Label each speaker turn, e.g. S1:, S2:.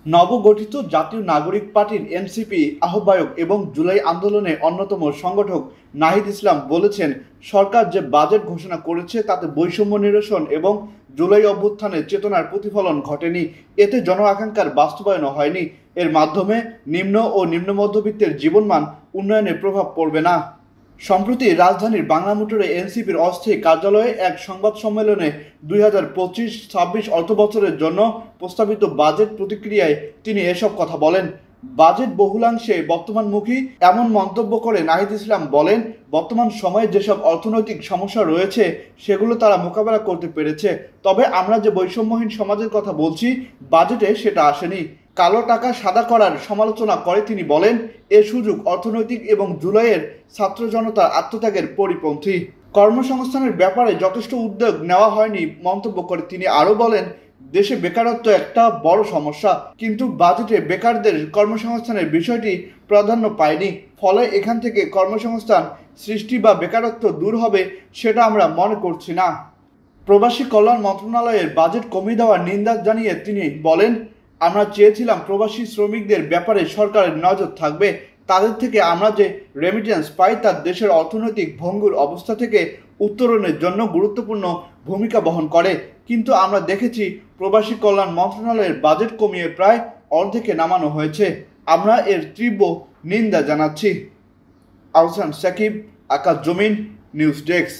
S1: নবগঠিত জাতীয় নাগরিক পার্টির এনসিপি আহ্বায়ক এবং জুলাই আন্দোলনের অন্যতম সংগঠক নাহিদ ইসলাম বলেছেন, সরকার যে বাজেট ঘোষণা করেছে তাতে বৈষম্য নিরসন এবং জুলাই অভ্যুত্থানের চেতনার প্রতিফলন ঘটেনি। এতে জন আকাঙ্ক্ষার বাস্তবায়ন হয়নি। এর মাধ্যমে নিম্ন ও নিম্ন মধ্যবিত্তের জীবনমান উন্নয়নে প্রভাব পড়বে না। সম্প্রতি রাজধানীর বাংলা মোটরে এনসিপির অস্থায়ী কার্যালয়ে এক সংবাদ সম্মেলনে 2025-26 অর্থবছরের জন্য প্রস্তাবিত বাজেট প্রতিক্রিয়ায় তিনি এসব কথা বলেন। বাজেট বহুলাংশে বর্তমানমুখী এমন মন্তব্য করে নাহিদ ইসলাম বলেন, বর্তমান সময়ে যেসব অর্থনৈতিক সমস্যা রয়েছে সেগুলো তারা মোকাবেলা করতে পেরেছে, তবে আমরা যে বৈষম্যহীন সমাজের কথা বলছি বাজেটে সেটা আসেনি। কালো টাকা সাদা করার সমালোচনা করে তিনি বলেন, এ সুযোগ অর্থনৈতিক এবং জুলাইয়ের ছাত্র জনতার আত্মত্যাগের পরিপন্থী। কর্মসংস্থানের ব্যাপারে যথেষ্ট উদ্যোগ নেওয়া হয়নি মন্তব্য করে তিনি আরও বলেন, দেশে বেকারত্ব একটা বড় সমস্যা, কিন্তু বাজেটে বেকারদের কর্মসংস্থানের বিষয়টি প্রাধান্য পায়নি। ফলে এখান থেকে কর্মসংস্থান সৃষ্টি বা বেকারত্ব দূর হবে সেটা আমরা মনে করছি না। প্রবাসী কল্যাণ মন্ত্রণালয়ের বাজেট কমিয়ে দেওয়ার নিন্দা জানিয়ে তিনি বলেন, আমরা চেয়েছিলাম প্রবাসী শ্রমিকদের ব্যাপারে সরকারের নজর থাকবে। তাদের থেকে আমরা যে রেমিটেন্স পাই তা দেশের অর্থনৈতিক ভঙ্গুর অবস্থা থেকে উত্তরণের জন্য গুরুত্বপূর্ণ ভূমিকা বহন করে, কিন্তু আমরা দেখেছি প্রবাসী কল্যাণ মন্ত্রণালয়ের বাজেট কমিয়ে প্রায় অর্ধেকে নামানো হয়েছে। আমরা এর তীব্র নিন্দা জানাচ্ছি। আহসান সাকিব, আকাশ জমিন, নিউজ ডেস্ক।